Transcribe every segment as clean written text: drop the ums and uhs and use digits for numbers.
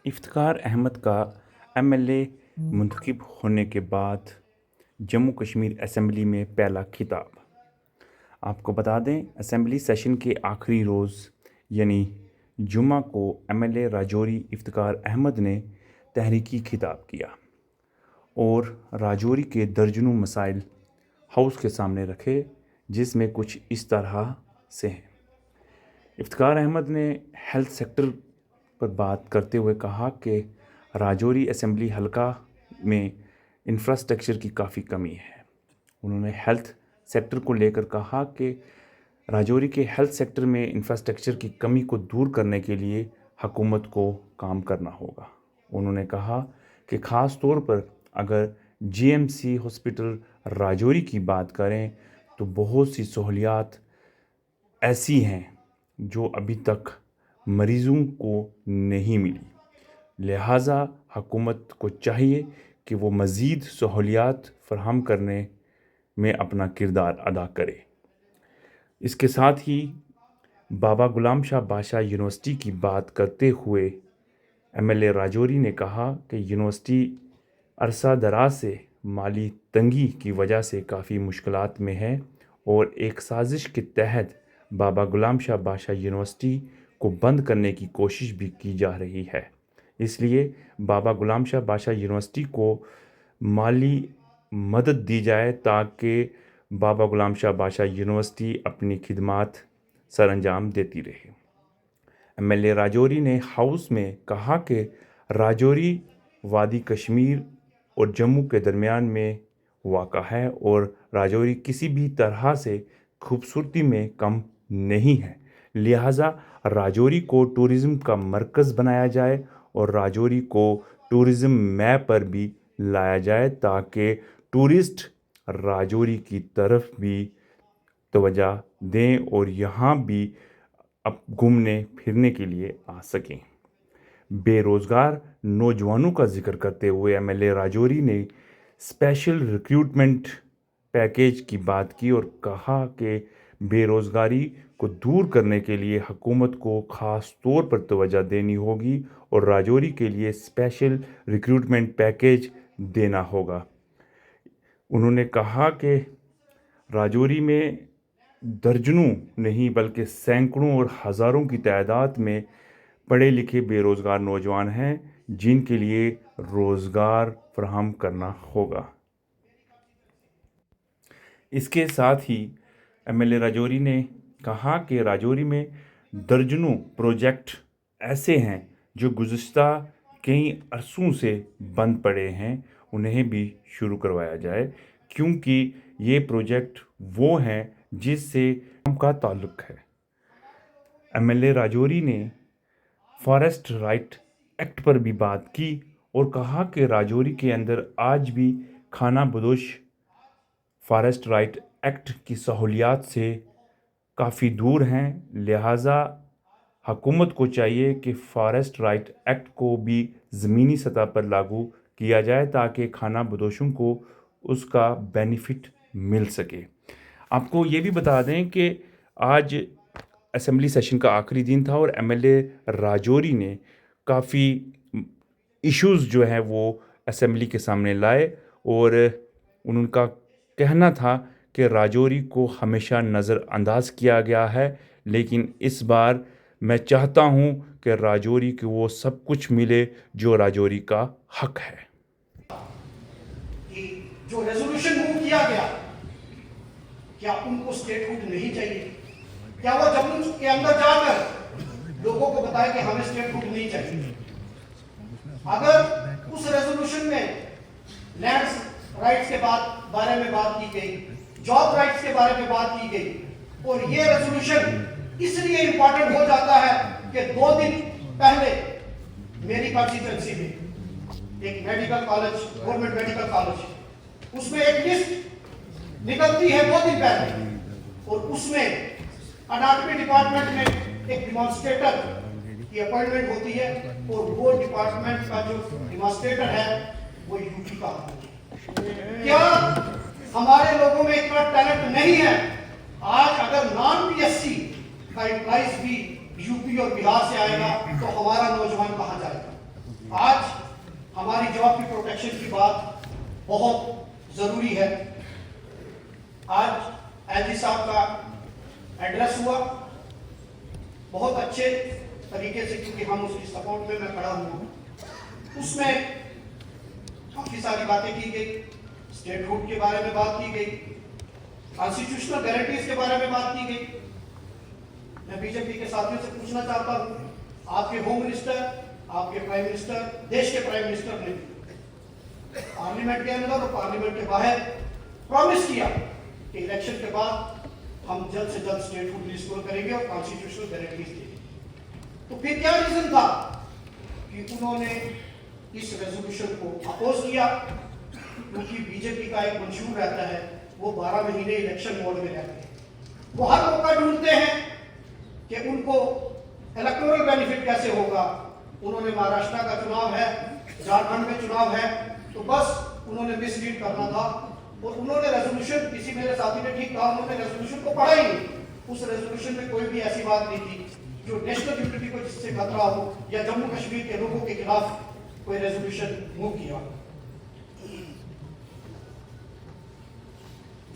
इफ्तिकार अहमद का एमएलए मुंतखब होने के बाद जम्मू कश्मीर असेंबली में पहला खिताब। आपको बता दें, असेंबली सेशन के आखिरी रोज़ यानी जुम्मा को एमएलए राजौरी इफ्तिकार अहमद ने तहरीकी खिताब किया और राजौरी के दर्जनों मसाइल हाउस के सामने रखे, जिसमें कुछ इस तरह से हैं। इफ्तिकार अहमद ने हेल्थ सेक्टर पर बात करते हुए कहा कि राजौरी असेंबली हलका में इंफ्रास्ट्रक्चर की काफ़ी कमी है। उन्होंने हेल्थ सेक्टर को लेकर कहा कि राजौरी के हेल्थ सेक्टर में इंफ्रास्ट्रक्चर की कमी को दूर करने के लिए हुकूमत को काम करना होगा। उन्होंने कहा कि ख़ास तौर पर अगर जीएमसी हॉस्पिटल राजौरी की बात करें तो बहुत सी सहूलियात ऐसी हैं जो अभी तक मरीज़ों को नहीं मिली, लिहाजा हुकूमत को चाहिए कि वो मज़ीद सहूलियात फराहम करने में अपना किरदार अदा करे। इसके साथ ही बाबा गुलाम शाह बादशाह यूनिवर्सिटी की बात करते हुए एमएलए राजौरी ने कहा कि यूनिवर्सिटी अरसा दराज से माली तंगी की वजह से काफ़ी मुश्किलात में है और एक साजिश के तहत बाबा गुलाम शाह बादशाह यूनिवर्सिटी को बंद करने की कोशिश भी की जा रही है। इसलिए बाबा गुलाम शाह बादशाह यूनिवर्सिटी को माली मदद दी जाए ताकि बाबा गुलाम शाह बादशाह यूनिवर्सिटी अपनी खिदमात सरअंजाम देती रहे। एमएलए राजौरी ने हाउस में कहा कि राजौरी वादी कश्मीर और जम्मू के दरमियान में वाक़ा है और राजौरी किसी भी तरह से खूबसूरती में कम नहीं है, लिहाजा राजौरी को टूरिज़्म का मरकज़ बनाया जाए और राजौरी को टूरिज़्म मैप पर भी लाया जाए ताकि टूरिस्ट राजौरी की तरफ भी तवज्जो दें और यहाँ भी अब घूमने फिरने के लिए आ सकें। बेरोज़गार नौजवानों का जिक्र करते हुए एमएलए राजौरी ने स्पेशल रिक्रूटमेंट पैकेज की बात की और कहा कि बेरोज़गारी को दूर करने के लिए हुकूमत को ख़ास तौर पर तवज्जो देनी होगी और राजौरी के लिए स्पेशल रिक्रूटमेंट पैकेज देना होगा। उन्होंने कहा कि राजौरी में दर्जनों नहीं बल्कि सैकड़ों और हज़ारों की तादाद में पढ़े लिखे बेरोज़गार नौजवान हैं जिनके लिए रोज़गार फराहम करना होगा। इसके साथ ही एमएलए राजौरी ने कहा कि राजौरी में दर्जनों प्रोजेक्ट ऐसे हैं जो गुज़िश्ता कई अरसों से बंद पड़े हैं, उन्हें भी शुरू करवाया जाए क्योंकि ये प्रोजेक्ट वो हैं जिससे का ताल्लुक़ है। एमएलए राजौरी ने फॉरेस्ट राइट एक्ट पर भी बात की और कहा कि राजौरी के अंदर आज भी खाना बदोश फॉरेस्ट राइट एक्ट की सहूलियात से काफ़ी दूर हैं, लिहाजा हुकूमत को चाहिए कि फॉरेस्ट राइट एक्ट को भी ज़मीनी सतह पर लागू किया जाए ताकि खाना बदोशों को उसका बेनिफिट मिल सके। आपको ये भी बता दें कि आज असेंबली सेशन का आखिरी दिन था और एमएलए राजौरी ने काफ़ी इश्यूज़ जो हैं वो असेंबली के सामने लाए और उनका कहना था कि राजौरी को हमेशा नज़रअंदाज किया गया है, लेकिन इस बार मैं चाहता हूं कि राजौरी को वो सब कुछ मिले जो राजौरी का हक है। कि जो रेजोल्यूशन मूव किया गया, क्या उनको स्टेटहुड नहीं चाहिए? क्या वो जम्मू के अंदर जाकर लोगों को बताए कि हमें स्टेटहुड नहीं चाहिए? अगर उस रेजोल्यूशन में लैंड राइट्स के बारे में बात की गई, जॉब राइट्स के बारे में बात की गई और ये रेजोल्यूशन इसलिए इंपॉर्टेंट हो जाता है कि 2 दिन पहले मेरी कॉन्स्टिट्यूएंसी में एक medical college, government medical college, उसमें एक लिस्ट निकलती है 2 दिन पहले और उसमें एनाटॉमी डिपार्टमेंट में एक डिमॉन्स्ट्रेटर की अपॉइंटमेंट होती है और वो डिपार्टमेंट का जो डिमॉन्स्ट्रेटर है वो यूपी का है। क्या हमारे लोगों में इतना टैलेंट नहीं है? आज अगर नॉन पीएससी का एम्प्लॉइज भी यूपी और बिहार से आएगा तो हमारा नौजवान कहां जाएगा? आज हमारी जॉब की प्रोटेक्शन की बात बहुत जरूरी है। आज एलजी साहब का एड्रेस हुआ बहुत अच्छे तरीके से, क्योंकि हम उसकी सपोर्ट में मैं खड़ा हूँ। उसमें काफी सारी बातें की गई, स्टेटहुड के बारे में बात की गई, कॉन्स्टिट्यूशनल गारंटीज के बारे में बात की गई। मैं बीजेपी के साथियों से पूछना चाहता हूँ, आपके होम मिनिस्टर, आपके प्राइम मिनिस्टर, देश के प्राइम मिनिस्टर ने पार्लियामेंट के अंदर और पार्लियामेंट के बाहर प्रॉमिस किया कि इलेक्शन के बाद हम जल्द से जल्द स्टेटहुड रिस्टोर करेंगे और कॉन्स्टिट्यूशनल गारंटीज देंगे। तो फिर क्या रीजन था कि उन्होंने इस रेजोल्यूशन को अपोज किया? क्योंकि बीजेपी का एक मंशूर रहता है, वो 12 महीने इलेक्शन मोड में रहते हैं। वो हर मौका ढूंढते हैं कि उनको इलेक्टोरल बेनिफिट कैसे होगा। उन्होंने महाराष्ट्र का चुनाव है, झारखंड में चुनाव है, तो बस उन्होंने मिसलीड करना था। और उन्होंने रेजोल्यूशन, किसी मेरे साथी ने ठीक कहा, उन्होंने रेजोल्यूशन को पढ़ा ही नहीं। उस रेजोल्यूशन में कोई भी ऐसी बात नहीं थी जो नेशनल यूनिटी को जिससे खतरा हो या जम्मू कश्मीर के लोगों के खिलाफ कोई रेजोल्यूशन मूव किया।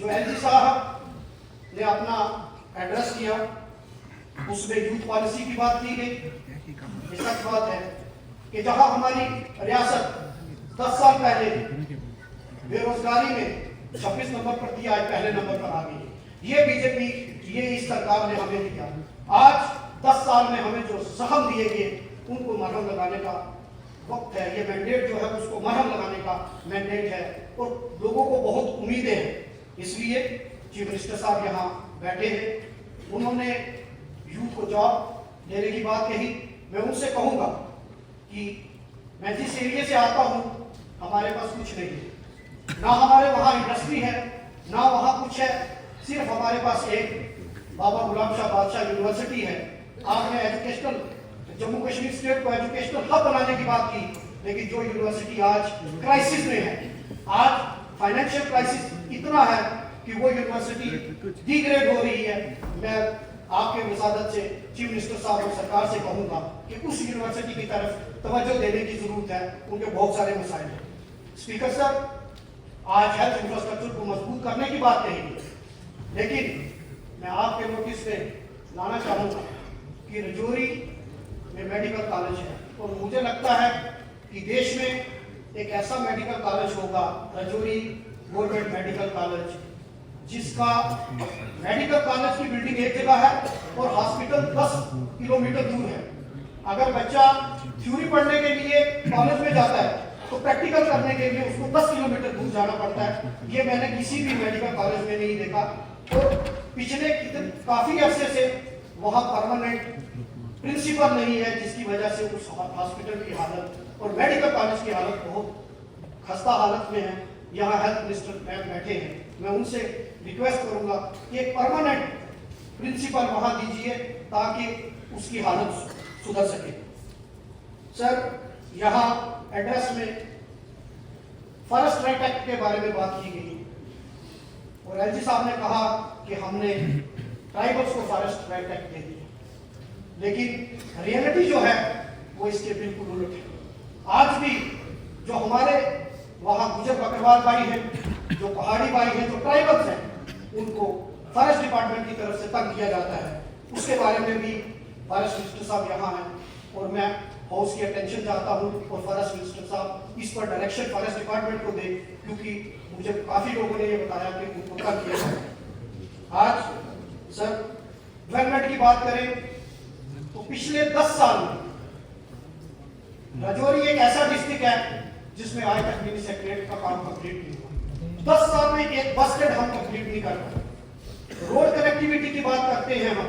जो एलजी साहब ने अपना एड्रेस किया, उसमें यूथ पॉलिसी की बात की गई। ये सच बात है कि जहां हमारी रियासत 10 साल पहले बेरोजगारी में 26 नंबर पर थी, आज पहले नंबर पर आ गई है। ये बीजेपी, ये इस सरकार ने हमें दिया। आज 10 साल में हमें जो जख्म दिए गए उनको मरहम लगाने का वक्त है। ये मैंडेट जो है उसको मरहम लगाने का मैंडेट है और लोगों को बहुत उम्मीदें हैं। इसलिए चीफ मिनिस्टर साहब यहाँ बैठे हैं, उन्होंने यूथ को जॉब देने की बात कही। मैं उनसे कहूंगा कि मैं जिस एरिया से आता हूँ, हमारे पास कुछ नहीं है, ना हमारे वहाँ इंडस्ट्री है, ना वहाँ कुछ है। सिर्फ हमारे पास एक बाबा गुलाम शाह बादशाह यूनिवर्सिटी है। आपने एजुकेशनल, जम्मू कश्मीर स्टेट को एजुकेशनल हब बनाने की बात की, लेकिन जो यूनिवर्सिटी आज क्राइसिस में है, आज फाइनेंशियल क्राइसिस इतना है कि वो यूनिवर्सिटी डिग्रेड हो रही है। मैं आपके विसादत से चीफ मिनिस्टर साहब और सरकार से कहूंगा कि उस यूनिवर्सिटी की तरफ तवज्जो देने की जरूरत है, उनके बहुत सारे मसाइल हैं। स्पीकर सर, आज हेल्थ इंफ्रास्ट्रक्चर को मजबूत करने की बात कही, लेकिन मैं आपके नोटिस पे लाना चाहूंगा कि रजौरी में मेडिकल कॉलेज है और मुझे लगता है कि देश में एक ऐसा मेडिकल कॉलेज होगा, रजौरी गवर्नमेंट मेडिकल कॉलेज, जिसका मेडिकल कॉलेज की बिल्डिंग एक जगह है और हॉस्पिटल 10 किलोमीटर दूर है। अगर बच्चा थ्योरी पढ़ने के लिए कॉलेज में जाता है तो प्रैक्टिकल करने के लिए उसको 10 किलोमीटर दूर जाना पड़ता है। ये मैंने किसी भी मेडिकल कॉलेज में नहीं देखा। और पिछले काफी अरसे से वहाँ परमानेंट प्रिंसिपल नहीं है, जिसकी वजह से उस हॉस्पिटल की हालत और मेडिकल कॉलेज की हालत बहुत खस्ता हालत में है। यहाँ हेल्थ मिनिस्टर मैम बैठे हैं, मैं उनसे रिक्वेस्ट करूंगा कि एक परमानेंट प्रिंसिपल वहां दीजिए ताकि उसकी हालत सुधर सके। सर, यहाँ एड्रेस में फॉरेस्ट राइट एक्ट के बारे में बात की गई और एलजी साहब ने कहा कि हमने ट्राइबल्स को फॉरेस्ट राइट एक्ट दे दिया, लेकिन रियलिटी जो है वो इसके बिल्कुल उलट है। आज भी जो हमारे वहाँ गुजर बकरवाल भाई हैं, जो पहाड़ी भाई हैं, जो ट्राइबल्स हैं, उनको फॉरेस्ट डिपार्टमेंट की तरफ से तंग किया जाता है। उसके बारे में भी फॉरेस्ट मिनिस्टर साहब यहाँ हैं और मैं हाउस की अटेंशन चाहता हूँ और फॉरेस्ट मिनिस्टर साहब इस पर डायरेक्शन फॉरेस्ट डिपार्टमेंट को दे, क्योंकि मुझे काफी लोगों ने ये बताया कि उनको तंग किया जाता है। आज सर डेवलपमेंट की बात करें तो पिछले 10 साल में रजौरी एक ऐसा डिस्ट्रिक्ट है जिसमें आज तक मिनी सेक्रेटरी का काम कंप्लीट नहीं हुआ। 10 साल में एक बस स्टैंड हम कंप्लीट नहीं कर पाए। रोड कनेक्टिविटी की बात करते हैं हम,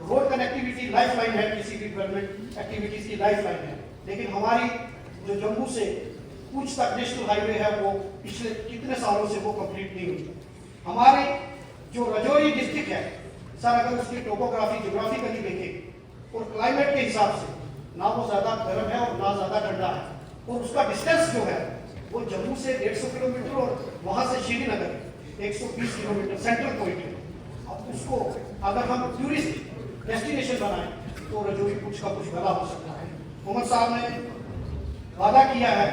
रोड कनेक्टिविटी लाइफ लाइन है, किसी भी डेवलपमेंट एक्टिविटीज की लाइफ लाइन है, लेकिन हमारी जो जम्मू से पूंछ तक नेशनल हाईवे है वो पिछले कितने सालों से वो कंप्लीट नहीं हुई। हमारी जो रजौरी डिस्ट्रिक्ट है सर, अगर उसकी टोपोग्राफी ज्योग्राफिकली देखें और क्लाइमेट के हिसाब से ना वो ज्यादा गर्म है और ना ज्यादा ठंडा है, और उसका डिस्टेंस जो है वो जम्मू से 150 किलोमीटर और वहां से श्रीनगर 120 किलोमीटर सेंट्रल पॉइंट है। अब उसको अगर हम टूरिस्ट डेस्टिनेशन बनाएं तो रजौरी कुछ का कुछ गला हो सकता है। मोहम्मद साहब ने वादा किया है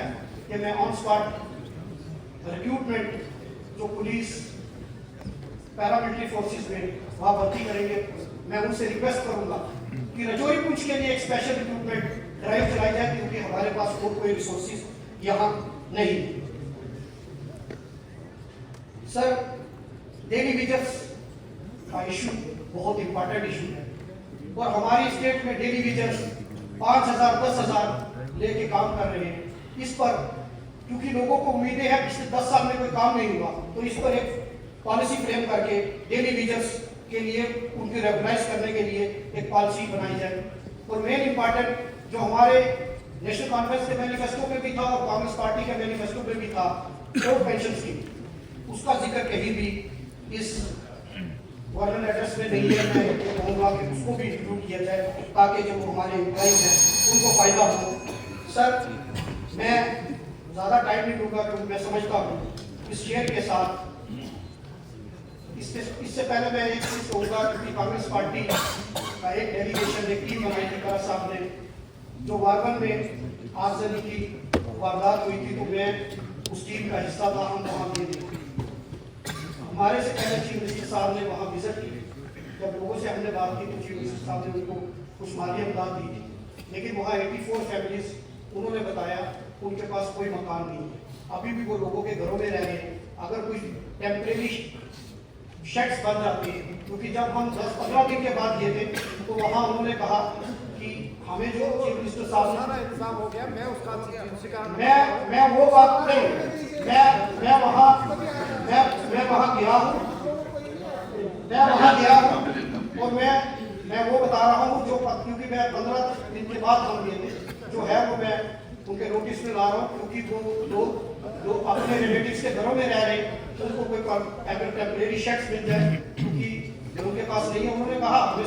कि मैं ऑन स्पॉट रिक्रूटमेंट जो पुलिस पैरामिलिट्री फोर्सेस में वहाँ भर्ती करेंगे, मैं उनसे रिक्वेस्ट करूंगा कि रजौरी पुंछ के लिए एक स्पेशल रिक्रूटमेंट ड्राइव चलाई जाए, क्योंकि हमारे पास और कोई रिसोर्सेज यहाँ नहीं। सर, डेली वेजेस का इशू बहुत इंपॉर्टेंट इशू है और हमारी स्टेट में डेली वेजेस 5,000 10,000 लेके काम कर रहे हैं। इस पर क्योंकि लोगों को उम्मीदें हैं, पिछले 10 साल में कोई काम नहीं हुआ, तो इस पर एक पॉलिसी फ्रेम करके डेली वेजेस के लिए उनकी रेगुलाइज करने के लिए एक पॉलिसी बनाई जाए। और मेन इंपॉर्टेंट जो हमारे नेशनल कॉन्फ्रेंस के मैनिफेस्टो में भी था और कांग्रेस पार्टी के मैनिफेस्टो में भी था, ओल्ड पेंशन स्कीम, उसका जिक्र कहीं भी इस वर्णन एड्रेस में नहीं है। मैं ये कहूँगा कि उसको भी इंक्लूड किया जाए ताकि जो हमारे एम्प्लॉइज हैं उनको फायदा हो। सर, मैं ज़्यादा टाइम नहीं लूँगा क्योंकि मैं समझता हूँ इस शेयर के साथ इससे पहले मैं एक चीज़ कहूँगा कि कांग्रेस पार्टी का एक डेलीगेशन, एक टीम बनाई थी करा साहब ने, जो वारवन में आगजनी की वारदात हुई थी, तो मैं उस टीम का हिस्सा था। हम वहाँ गए थे, हमारे से पहले चीफ मिनिस्टर साहब ने वहाँ विजिट की। जब लोगों से हमने बात की तो चीफ मिनिस्टर साहब ने उनको कुछ माली इमदाद दी थी, लेकिन वहाँ 84 फैमिलीज उन्होंने बताया उनके पास कोई मकान नहीं है, अभी भी वो लोगों के घरों में रह रहे हैं। अगर कुछ टेम्परेरी शेड्स बन जाती है, क्योंकि जब हम 10-15 दिन के बाद गए थे तो वहाँ उन्होंने कहा कि हमें जो चीफ मिनिस्टर साहब ने इंतजाम हो गया, मैं उसका मैं वो बात नहीं, मैं वहाँ गया हूँ, और मैं वो बता रहा हूँ जो, क्योंकि मैं 15 दिन के बाद हम गए थे, जो है वो मैं उनके नोटिस में ला रहा हूँ, क्योंकि वो लोग जो अपने रिलेटिव्स के घरों में रह रहे हैं उनको कोई टेम्परेरी शेड्स मिल जाए, क्योंकि उनके पास नहीं है। उन्होंने कहा हमें